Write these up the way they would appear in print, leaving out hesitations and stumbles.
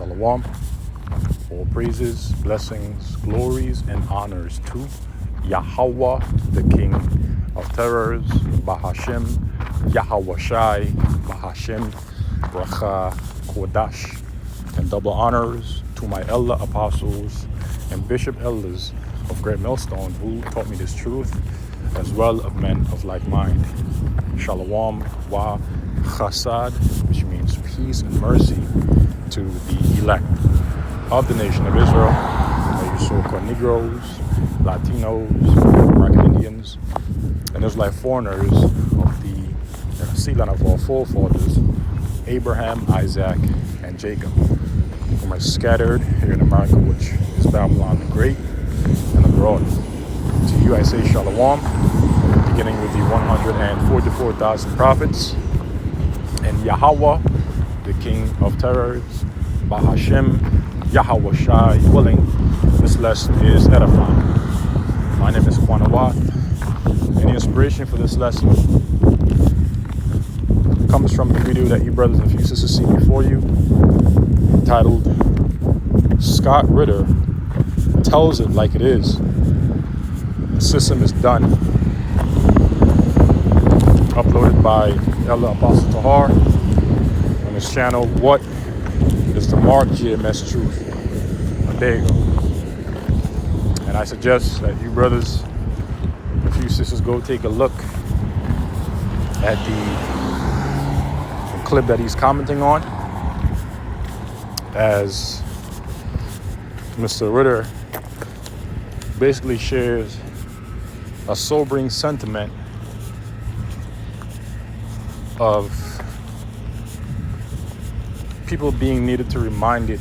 Shalom. All praises, blessings, glories, and honors to Yahweh, the King of Terrors, Bahashem, Yahweh Shai, Bahashem, Bracha, Kodash, and double honors to my elder apostles and bishop elders of Great Millstone who taught me this truth, as well of men of like mind. Shalom wa chasad, which means peace and mercy to the elect of the nation of Israel, you so-called Negroes, Latinos, American Indians, and those like foreigners of the seed line of our forefathers, Abraham, Isaac, and Jacob, whom are scattered here in America, which is Babylon the Great and abroad. To you I say Shalom, beginning with the 144,000 prophets, and Yahweh, the King of Terrors, Bahashem, Yahweh Shai, willing, this lesson is edifying. My name is Kwanawath, and the inspiration for this lesson comes from the video that you brothers and few sisters see before you, titled Scott Ritter Tells It Like It Is. The system is done. Uploaded by Elder Apostle Tahar on his channel, What is the Mark GMS Truth? There you go. And I suggest that you brothers and few sisters go take a look at the clip that he's commenting on, as Mr. Ritter basically shares a sobering sentiment of people being needed to reminded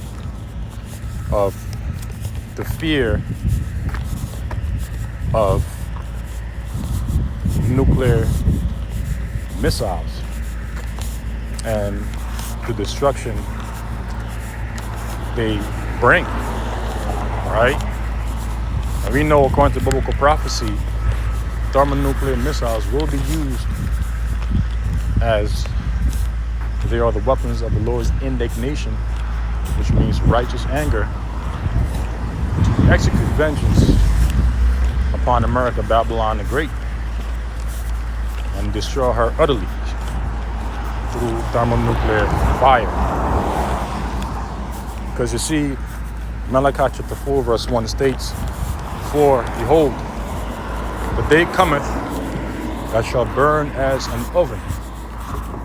of the fear of nuclear missiles and the destruction they bring, right? And we know, according to biblical prophecy, thermonuclear missiles will be used as they are the weapons of the Lord's indignation, which means righteous anger, to execute vengeance upon America, Babylon the Great, and destroy her utterly through thermonuclear fire. Because you see, Malachi chapter 4 verse 1 states, "For behold, the day cometh that shall burn as an oven."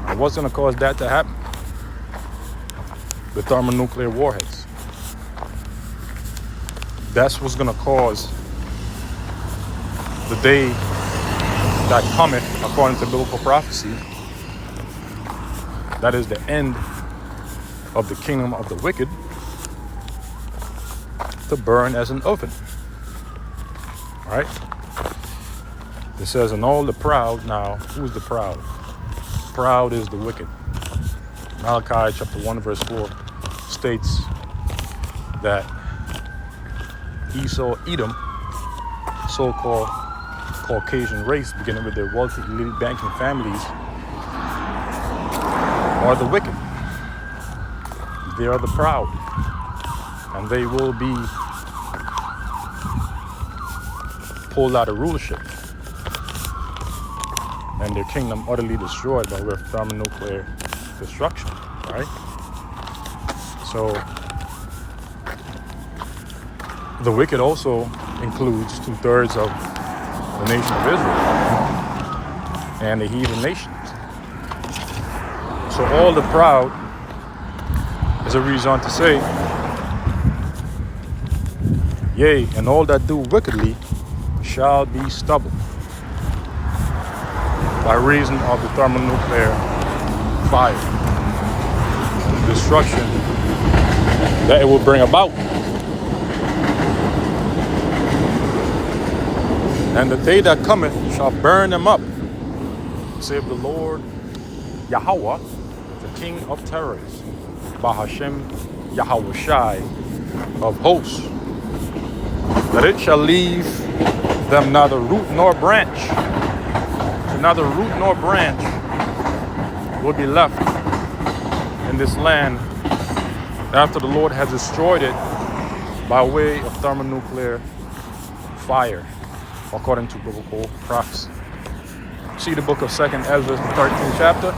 And what's going to cause that to happen? The thermonuclear warheads. That's what's going to cause the day that cometh, according to biblical prophecy. That is the end of the kingdom of the wicked, to burn as an oven. Right? It says, "And all the proud." Now, who's the proud? Proud is the wicked. Malachi chapter 1 verse 4 states that Esau, Edom, so-called Caucasian race, beginning with their wealthy elite banking families, are the wicked. They are the proud, and they will be pulled out of rulership and their kingdom utterly destroyed by way of thermonuclear destruction, right? So the wicked also includes 2/3 of the nation of Israel and the heathen nations. So all the proud is a reason to say, yea, and all that do wickedly shall be stubble, by reason of the thermonuclear fire, the destruction that it will bring about. And the day that cometh shall burn them up, save the Lord Yahweh, the King of Terrors, Bahashem, Yahweh Shai of hosts, that it shall leave them neither root nor branch. So neither root nor branch will be left in this land after the Lord has destroyed it by way of thermonuclear fire, according to biblical prophecy. See the book of 2nd Ezra, the 13th chapter.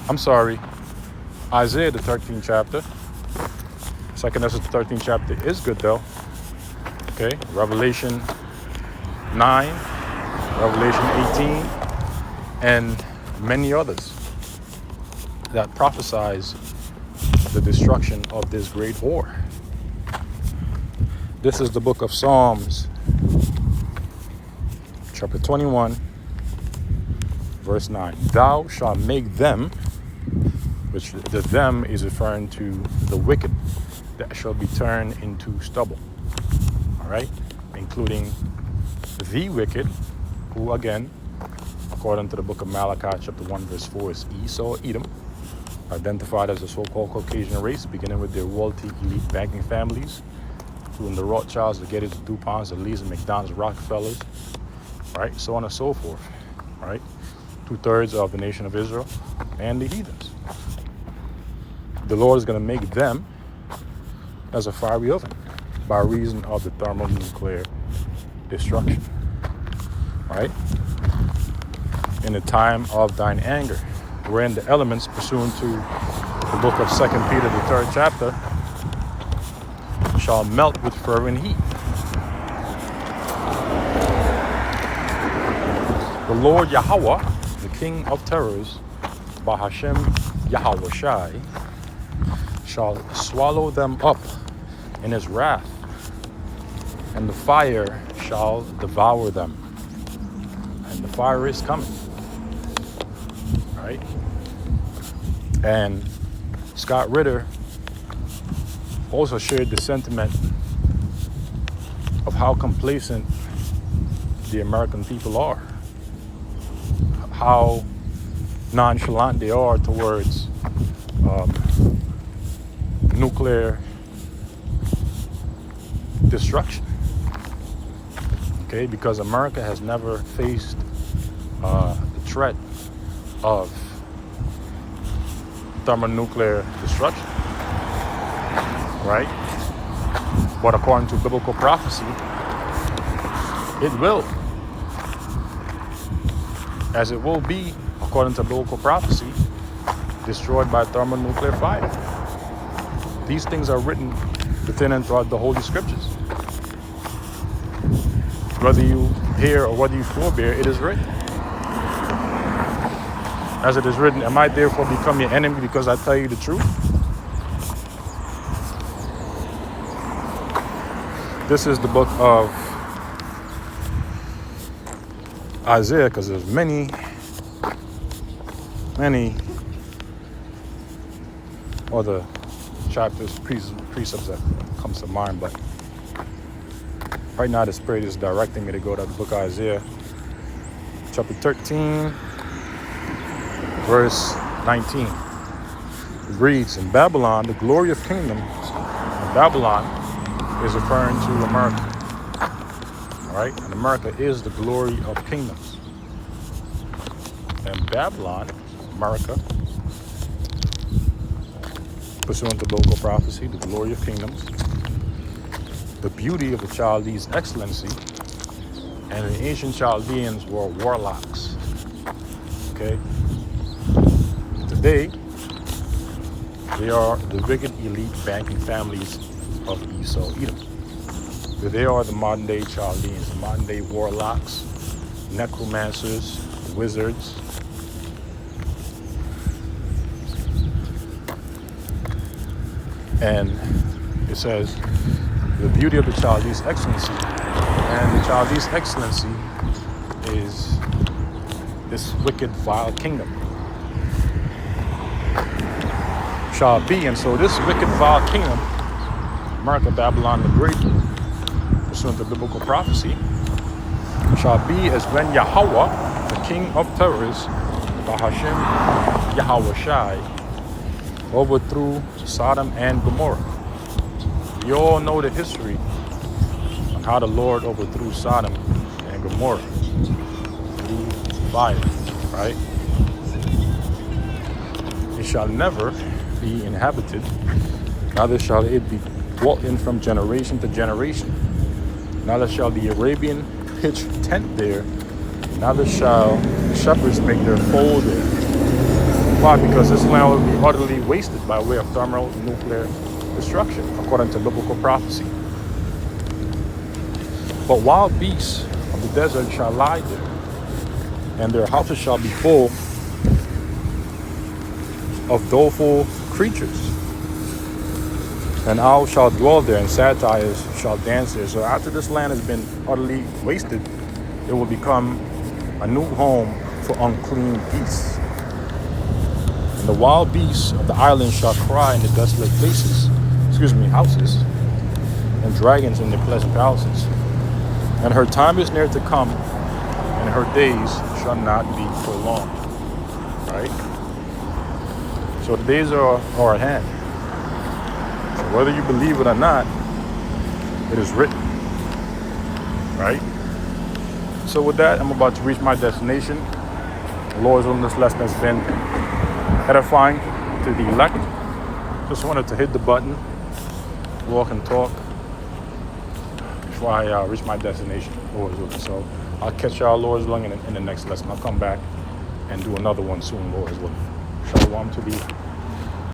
I'm sorry, Isaiah, the 13th chapter. 2nd Ezra, the 13th chapter is good though. Okay, Revelation 9, Revelation 18, and many others that prophesies the destruction of this great war. This is the book of Psalms, chapter 21, verse 9. Thou shalt make them, which the them is referring to the wicked, that shall be turned into stubble. All right, including the wicked, who again, according to the book of Malachi, chapter 1, verse 4, is Esau, Edom, identified as a so-called Caucasian race, beginning with their wealthy elite banking families, including the Rothschilds, the Gettys, the DuPonts, the Lees, the McDonald's, Rockefellers, right, so on and so forth, right? 2/3 of the nation of Israel and the heathens. The Lord is going to make them as a fiery oven by reason of the thermonuclear destruction, right? In the time of thine anger, wherein the elements, pursuant to the book of 2nd Peter, the 3rd chapter, shall melt with fervent heat. The Lord Yahweh, the King of terrors, Bahashem Yahweh Shai, shall swallow them up in his wrath, and the fire shall devour them. And the fire is coming. Right? And Scott Ritter also shared the sentiment of how complacent the American people are, how nonchalant they are towards nuclear destruction. Okay, because America has never faced the threat of thermonuclear destruction, right? But according to biblical prophecy, it will. As it will be, according to biblical prophecy, destroyed by thermonuclear fire. These things are written within and throughout the Holy Scriptures. Whether you hear or whether you forbear, it is written. As it is written, am I therefore become your enemy because I tell you the truth? This is the book of Isaiah, because there's many other chapters, precepts that comes to mind, but right now the Spirit is directing me to go to the book of Isaiah, chapter 13, verse 19. It reads, in Babylon, the glory of kingdoms, and Babylon is referring to America. All right? And America is the glory of kingdoms. And Babylon, America, pursuant to biblical prophecy, the glory of kingdoms, the beauty of the Chaldees' excellency, and the ancient Chaldeans were warlocks. Okay? Today, they are the wicked elite banking families of Esau, Edom. They are the modern day Chaldeans, the modern day warlocks, necromancers, wizards. And it says, the beauty of the Chaldees' excellency. And the Chaldees' excellency is this wicked, vile kingdom. Shall be, and so this wicked, vile kingdom, America, Babylon the Great, pursuant to biblical prophecy, shall be as when Yahweh, the King of terrors, Bahashem Yahweh Shai, overthrew Sodom and Gomorrah. You all know the history on how the Lord overthrew Sodom and Gomorrah through fire, right? It shall never be inhabited neither shall it be dwelt in from generation to generation. Neither shall the Arabian pitch tent there, neither shall the shepherds make their fold there. Why? Because this land will be utterly wasted by way of thermal nuclear destruction, according to biblical prophecy. But wild beasts of the desert shall lie there, and their houses shall be full of doleful creatures. And owls shall dwell there, and satyrs shall dance there. So after this land has been utterly wasted, it will become a new home for unclean beasts. And the wild beasts of the island shall cry in the desolate places, houses, and dragons in their pleasant palaces. And her time is near to come, and her days shall not be prolonged. Right? So the days are at hand. So whether you believe it or not, it is written. Right? So with that, I'm about to reach my destination. The Lord's willing, this lesson has been edifying to the elect. Just wanted to hit the button, walk and talk before I reach my destination, Lord's willing. So I'll catch y'all, Lord's willing, in the next lesson. I'll come back and do another one soon, Lord's willing. Shalom to the